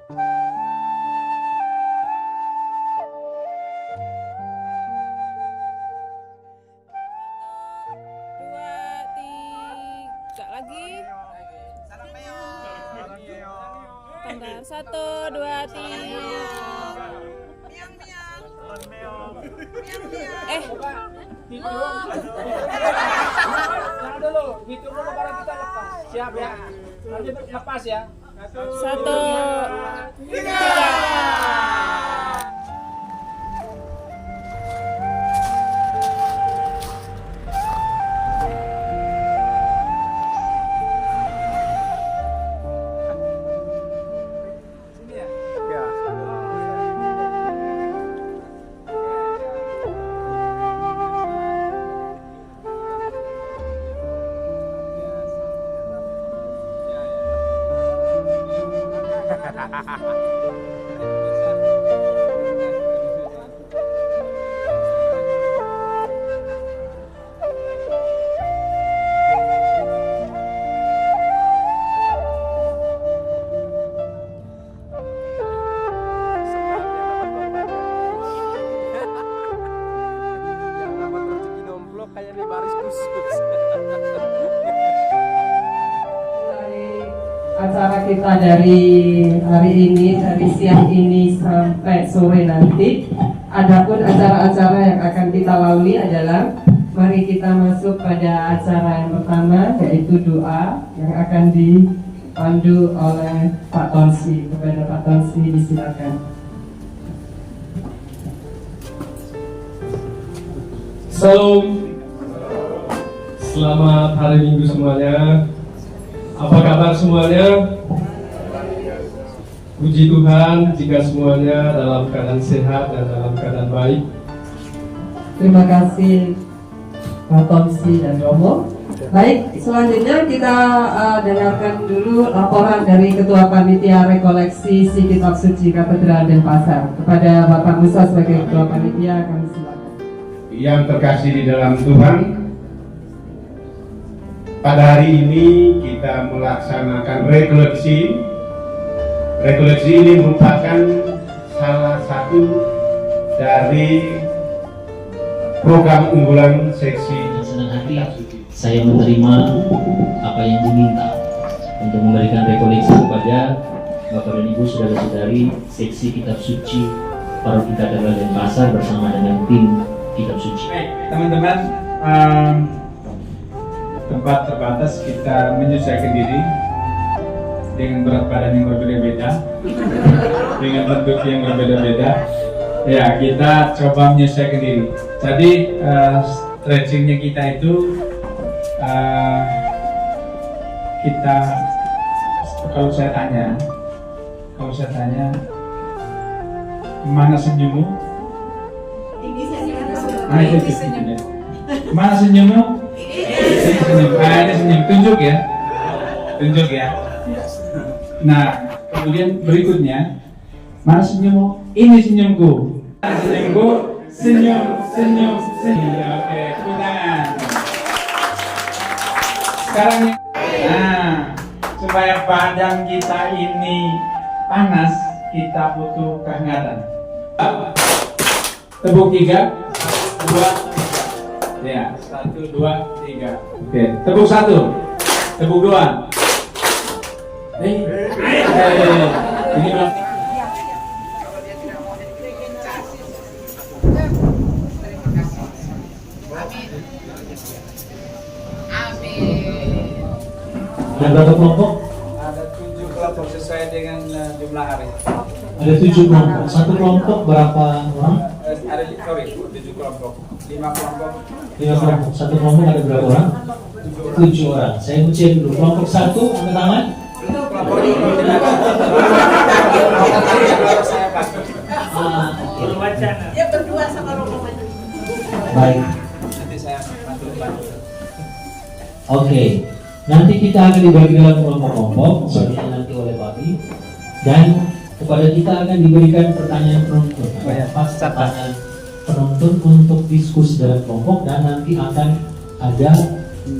Tanda 1, 2, 3. Jangan dulu, hitung dulu baru kita lepas. Siap ya? Lanjut lepas ya. 1, 3. Acara kita dari hari ini, dari siang ini sampai sore nanti. Adapun acara-acara yang akan kita lalui adalah, mari kita masuk pada acara yang pertama, yaitu doa yang akan dipandu oleh Pak Tonsi. Kepada Pak Tonsi disilakan. Salam, selamat hari Minggu semuanya. Apa kabar semuanya? Puji Tuhan jika semuanya dalam keadaan sehat dan dalam keadaan baik. Terima kasih Pak Tonsi dan Romo. Baik, selanjutnya kita dengarkan dulu laporan dari Ketua Panitia Rekoleksi Si Kitab Suci Katedral Denpasar. Kepada Bapak Musa sebagai Ketua Panitia, kami silakan. Yang terkasih di dalam Tuhan, pada hari ini kita melaksanakan rekoleksi. Rekoleksi ini merupakan salah satu dari program unggulan seksi. Senang hati saya menerima apa yang diminta untuk memberikan rekoleksi kepada Bapak dan Ibu saudara-saudari seksi Kitab Suci Paroki Katedral Denpasar bersama dengan tim Kitab Suci. Teman-teman, tempat terbatas kita menyesuaikan diri dengan berat badan yang berbeda-beda, dengan bentuk yang berbeda-beda. Ya, kita coba menyesuaikan diri. Jadi stretchingnya kita itu kita kalau saya tanya mana senyummu? Ini senyumnya. Mana senyummu? Ini senyum. Ini senyum. Tunjuk ya. Nah, kemudian berikutnya, mana senyummu? Ini senyumku. Senyumku. Senyum. Oke, tepuk tangan. Sekarang, supaya badan kita ini panas, kita butuh kehangatan. Tepuk 3, 2, ya, 1, 2, 3. Oke, tepuk 1, tepuk 2. Ini belum. Ada berapa kelompok? Ada 7 kelompok sesuai dengan jumlah hari. Ada 7 kelompok. Satu kelompok berapa orang? Ada 7 kelompok. 5 kelompok. 5 kelompok. Satu kelompok ada berapa orang? 7 orang. Saya uji dulu. Kelompok 1 angkat tangan. Kelompok ini saya bantu. Dia berdua sama Romo. Baik. Nanti saya bantu. Oke. Nanti kita akan dibagi dalam kelompok-kelompok seperti yang nanti oleh Bapak, dan kepada kita akan diberikan pertanyaan penonton. Pertanyaan penonton untuk diskusi dalam kelompok, dan nanti akan ada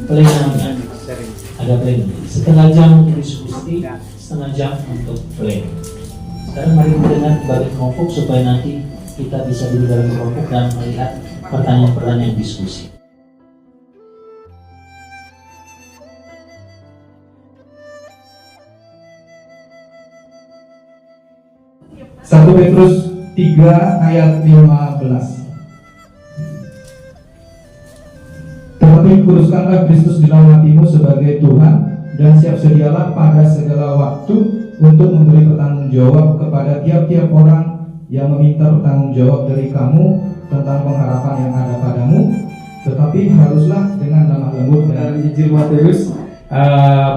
plenum. Ada plenum. Setengah jam untuk diskusi, setengah jam untuk plenum. Sekarang mari kita dengar bagi kelompok supaya nanti kita bisa duduk dalam kelompok dan melihat pertanyaan-pertanyaan diskusi. 1 Petrus 3 ayat 15. Tetapi kuduskanlah Kristus di dalam hatimu sebagai Tuhan, dan siap sedialah pada segala waktu untuk memberi pertanggungjawab kepada tiap-tiap orang yang meminta pertanggungjawab dari kamu tentang pengharapan yang ada padamu, tetapi haruslah dengan lemah lembut dan Dari Injil Matius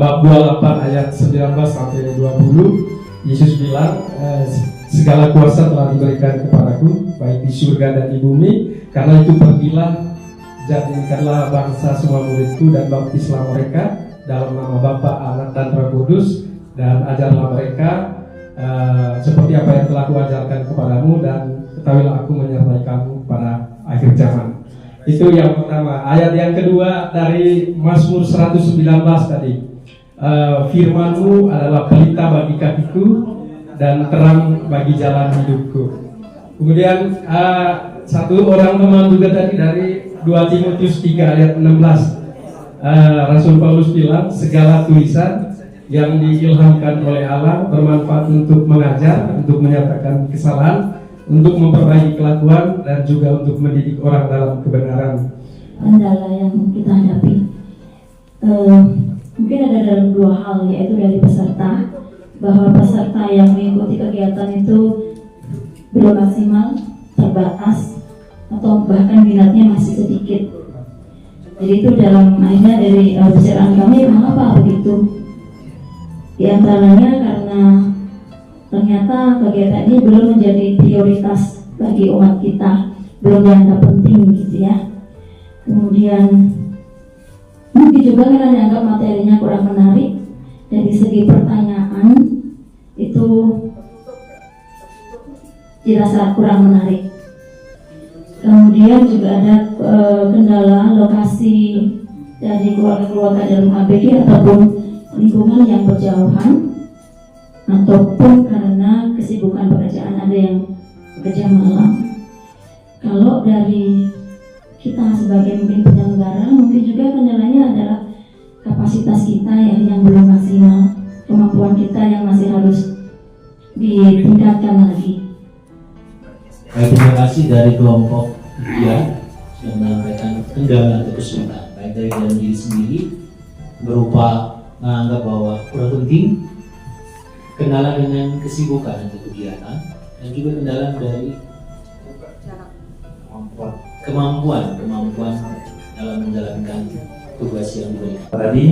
bab 28 ayat 19 sampai 20, Yesus bilang, segala kuasa telah diberikan kepadaku, baik di surga dan di bumi. Karena itu pergilah, jadikanlah bangsa semua muridku dan baptislah mereka dalam nama Bapa, Anak dan Roh Kudus, dan ajarlah mereka seperti apa yang telah kuajarkan kepadamu, dan ketahuilah aku menyertai kamu pada akhir zaman. Itu yang pertama. Ayat yang kedua dari Mazmur 119 tadi, firman-Mu adalah pelita bagi kakiku dan terang bagi jalan hidupku. Kemudian satu orang teman juga tadi dari 2 Timotius 3 ayat 16, Rasul Paulus bilang segala tulisan yang diilhamkan oleh Allah bermanfaat untuk mengajar, untuk menyatakan kesalahan, untuk memperbaiki kelakuan, dan juga untuk mendidik orang dalam kebenaran. Kendala yang kita hadapi mungkin ada dalam 2 hal, yaitu dari peserta, bahwa peserta yang mengikuti kegiatan itu belum maksimal, terbatas, atau bahkan minatnya masih sedikit. Jadi itu dalam akhirnya dari pembicaraan kami, mengapa begitu? Di antaranya karena ternyata kegiatan ini belum menjadi prioritas bagi umat kita, belum dianggap penting gitu ya. Kemudian mungkin juga karena dianggap materinya kurang menarik. Dari segi pertanyaan itu dirasa kurang menarik. Kemudian juga ada kendala lokasi dari keluarga-keluarga dalam ABG ataupun lingkungan yang berjauhan, ataupun karena kesibukan pekerjaan, ada yang bekerja malam. Kalau dari kita sebagai mungkin penyelenggara, mungkin juga kendalanya adalah kapasitas kita yang belum maksimal, kemampuan kita yang masih harus ditingkatkan lagi. Baik, terima kasih dari kelompok 3 yang menyampaikan kendala atau kesulitan, baik dari dalam diri sendiri berupa menganggap bahwa kurang penting, kendala dengan kesibukan atau kegiatan, dan juga kendala dari kemampuan dalam menjalankan tugas yang diberikan. Tadi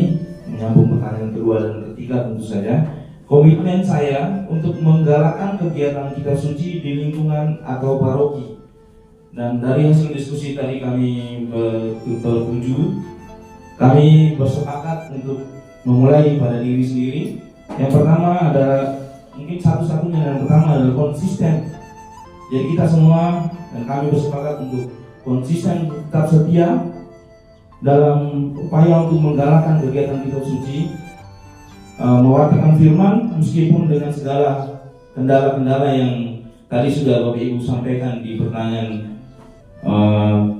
menyambung pertanyaan kedua dan ketiga, tentu saja komitmen saya untuk menggalakkan kegiatan kitab suci di lingkungan atau paroki. Dan dari hasil diskusi tadi kami bertujuh, kami bersepakat untuk memulai pada diri sendiri. Yang pertama adalah, mungkin satu-satunya yang pertama adalah konsisten. Jadi kita semua dan kami bersepakat untuk konsisten, tetap setia dalam upaya untuk menggalakkan kegiatan kitab suci, mewartakan firman meskipun dengan segala kendala-kendala yang tadi sudah Bapak Ibu sampaikan di pertanyaan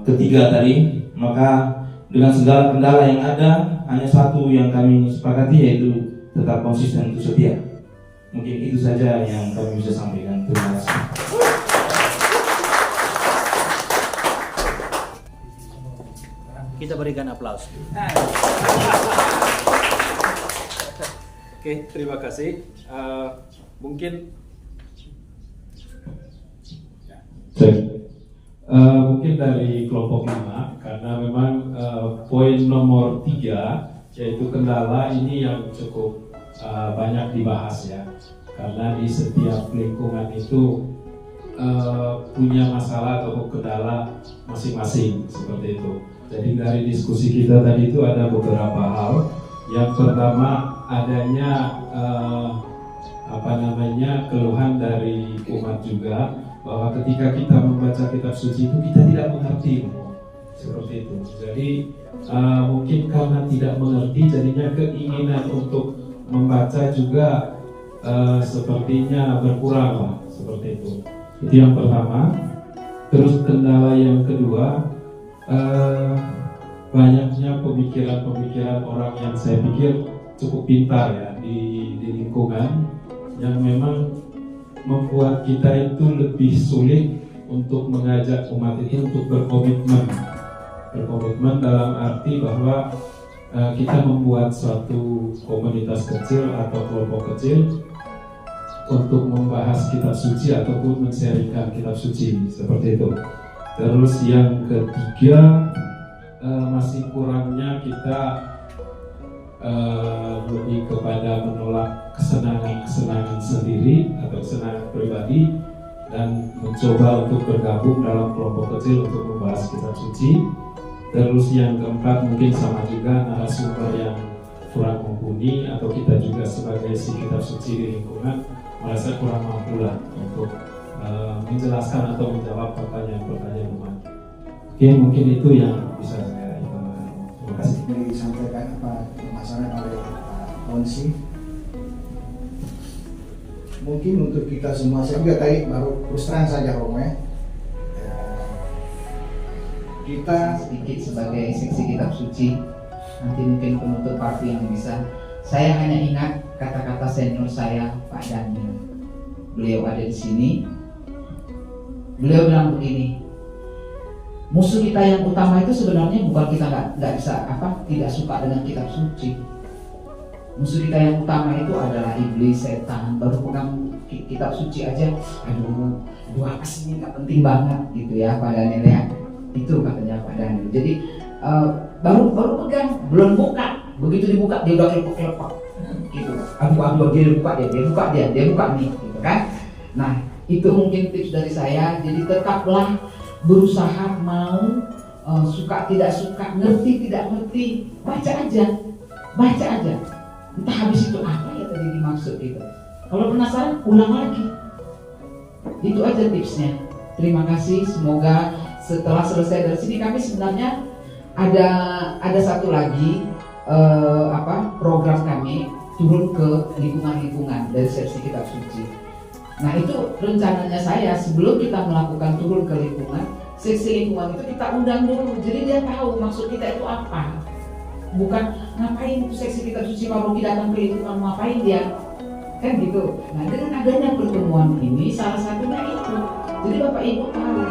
ketiga tadi. Maka dengan segala kendala yang ada, hanya satu yang kami sepakati, yaitu tetap konsisten untuk setia. Mungkin itu saja yang kami bisa sampaikan. Terima kasih. Kita berikan aplaus. Oke, terima kasih. Mungkin dari kelompok 5, karena memang poin nomor 3, yaitu kendala, ini yang cukup banyak dibahas ya, karena di setiap lingkungan itu punya masalah atau kendala masing-masing seperti itu. Jadi dari diskusi kita tadi itu ada beberapa hal. Yang pertama, adanya keluhan dari umat juga, bahwa ketika kita membaca kitab suci itu kita tidak mengerti seperti itu. Jadi mungkin karena tidak mengerti, jadinya keinginan untuk membaca juga sepertinya berkurang lah, seperti itu. Itu yang pertama. Terus kendala yang kedua, banyaknya pemikiran-pemikiran orang yang saya pikir cukup pintar ya di lingkungan, yang memang membuat kita itu lebih sulit untuk mengajak umat itu untuk berkomitmen dalam arti bahwa kita membuat suatu komunitas kecil atau kelompok kecil untuk membahas kitab suci ataupun men-sharingkan kitab suci, seperti itu. Terus yang ketiga, masih kurangnya kita lebih kepada menolak kesenangan sendiri atau kesenangan pribadi dan mencoba untuk bergabung dalam kelompok kecil untuk membahas kitab suci. Terus yang keempat, mungkin sama juga narasumber yang kurang mumpuni atau kita juga sebagai si kitab suci di lingkungan merasa kurang mampu lah untuk menjelaskan atau menjawab pertanyaan-pertanyaan umat. Oke, mungkin itu yang bisa saya informasikan. Terima kasih. Ini disampaikan apa masalah oleh Pak Konsi. Mungkin untuk kita semua, saya juga tadi baru terus terang saja Om ya. Kita sedikit sebagai seksi kitab suci, nanti mungkin penutup parti yang bisa. Saya hanya ingat kata-kata senior saya, Pak Daniel. Beliau ada di sini. Beliau bilang begini, musuh kita yang utama itu sebenarnya bukan kita nggak bisa tidak suka dengan kitab suci. Musuh kita yang utama itu adalah iblis, setan. Baru pegang kitab suci aja, aduh apa sih ini nggak penting banget gitu ya Pak Daniel ya. Itu katanya Pak Daniel. Jadi baru pegang, belum buka. Begitu dibuka dia udah kelepek-kelepek gitu. Aduh dia buka nih gitu kan. Nah, itu mungkin tips dari saya. Jadi tetaplah berusaha mau suka tidak suka, ngerti tidak ngerti, baca aja. Entah habis itu apa ya tadi dimaksud itu. Kalau penasaran ulang lagi. Itu aja tipsnya. Terima kasih. Semoga setelah selesai dari sini kami sebenarnya ada satu lagi program kami turun ke lingkungan-lingkungan dari seksi kitab suci. Nah itu rencananya saya sebelum kita melakukan turun ke lingkungan, seksi lingkungan itu kita undang dulu, jadi dia tahu maksud kita itu apa. Bukan ngapain seksi kitab suci Paroki datang ke lingkungan, ngapain dia, kan gitu. Nah dengan adanya pertemuan ini salah satunya itu, jadi Bapak Ibu tahu.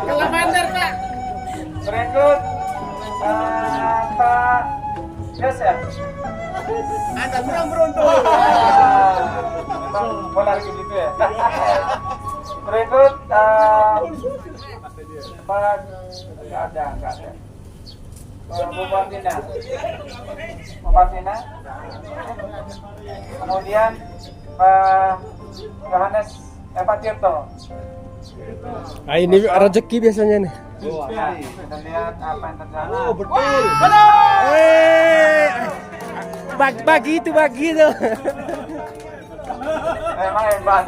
Kalah bandar Pak. Berikut Pak Yosef. Anda kurang beruntung. Mau lari ke situ ya. Berikut Pak nggak ada. Bu Martina. Kemudian Pak Yohanes Eva Tirto. Nah ini rezeki biasanya nih. Nah, kita lihat apa yang terjadi. Oh betul. Bagi itu. Memang hebat.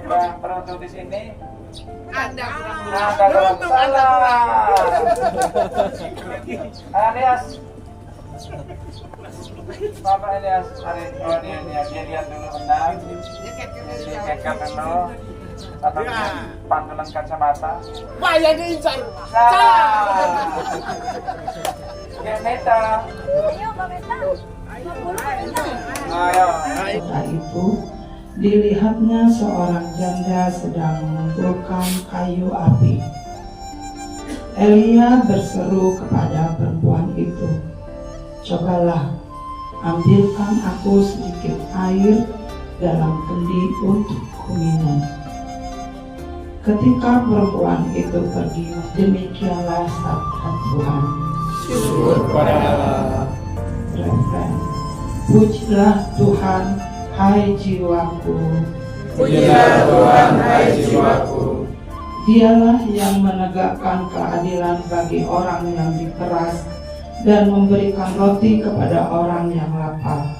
Yang beruntung di sini. Anda kurang. Alias Bapak Elias hari dia lihat dulu benar. Si kekap dulu. Atau pantulan kacamata. Wah, yang diincar. Salah. Meta. Ayo, Mbak Meta. 50 Meta. Ayo. Setelah itu dilihatnya seorang janda sedang mengumpulkan kayu api. Elia berseru kepada perempuan itu, "Cobalah, ambilkan aku sedikit air dalam kendi untuk kuminum." Ketika perempuan itu pergi, demikianlah sabda Tuhan. Syukur kepada Allah. Refren. Pujilah Tuhan, hai jiwaku. Pujilah Tuhan, hai jiwaku. Dialah yang menegakkan keadilan bagi orang yang diperas dan memberikan roti kepada orang yang lapar.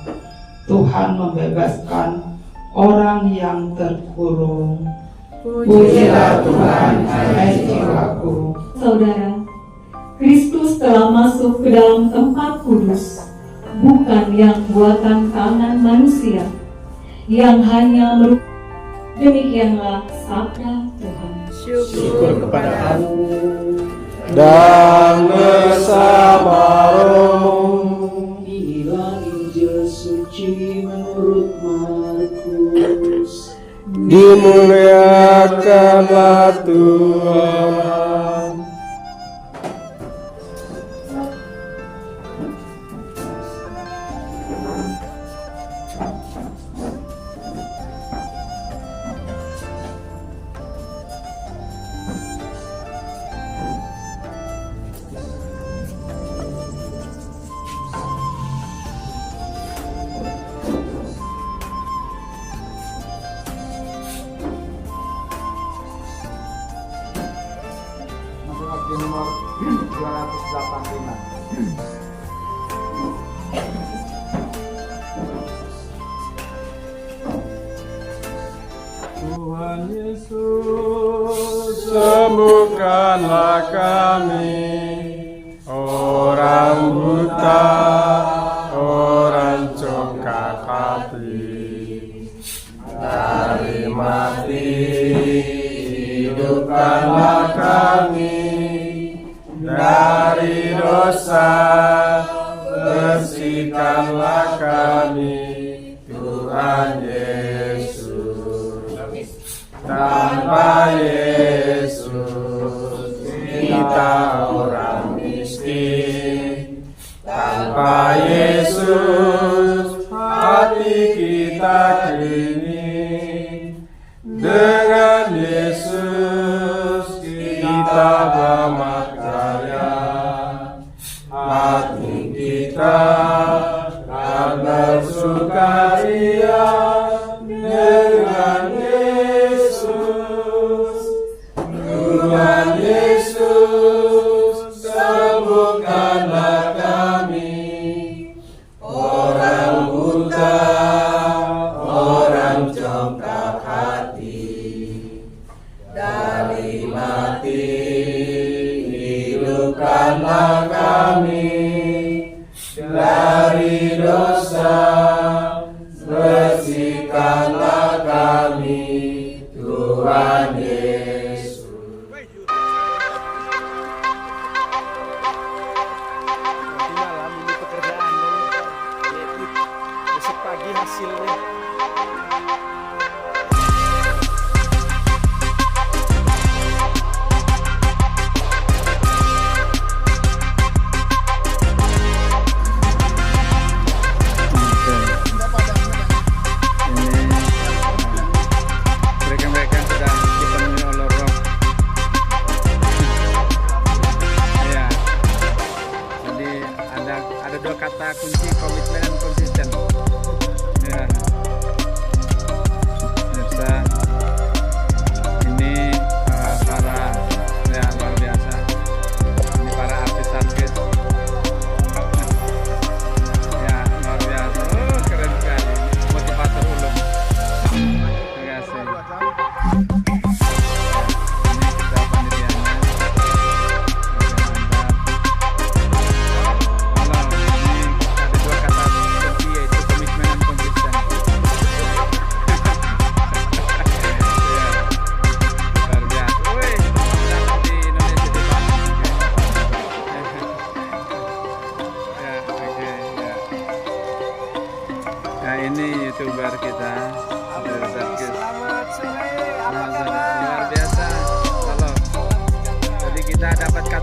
Tuhan membebaskan orang yang terkurung. Pujilah Tuhan, hai jiwaku. Saudara, Kristus telah masuk ke dalam tempat kudus, bukan yang buatan tangan manusia, yang hanya merupakan. Demikianlah sabda Tuhan. Syukur kepada Allah. Dan bersama rohmu. Inilah Injil suci menurut Markus. Dimuliakanlah Tuhan. Di nomor 285. Tuhan Yesus, sembuhkanlah kami, orang buta, orang congkak hati, dari mati, hidupkanlah kami, dari dosa, bersihkanlah kami, Tuhan Yesus. Tanpa Yesus kita orang miskin. Tanpa Yesus hati kita kini. Dengan Yesus kita bermakaya. Hati kita akan bersukaria dengan Tuhan Yesus, sembuhkanlah kami, orang buta, orang congkak hati, dari mati, hidupkanlah kami, dari dosa, bersihkanlah kami, Tuhan Yesus.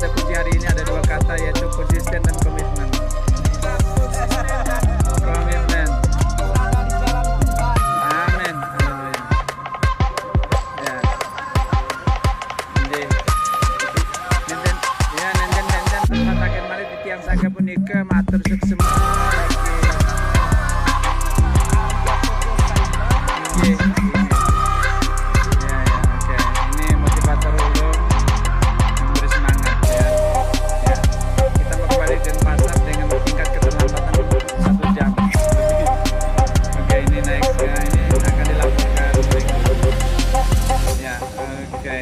kata kunci hari ini ada dua kata, yaitu konsisten dan komitmen. Komitmen. Amin. Haleluya. Ya. Nenten tempat akan mari di tiang saga punika matur suksema lagi. Oke. Ini motivator ulung memberi semangat ya. Kita mau kembali ke pasar dengan tingkat keterlambatan 1 jam. Oke, ini nextnya ini akan dilakukan berikut. Ya, oke.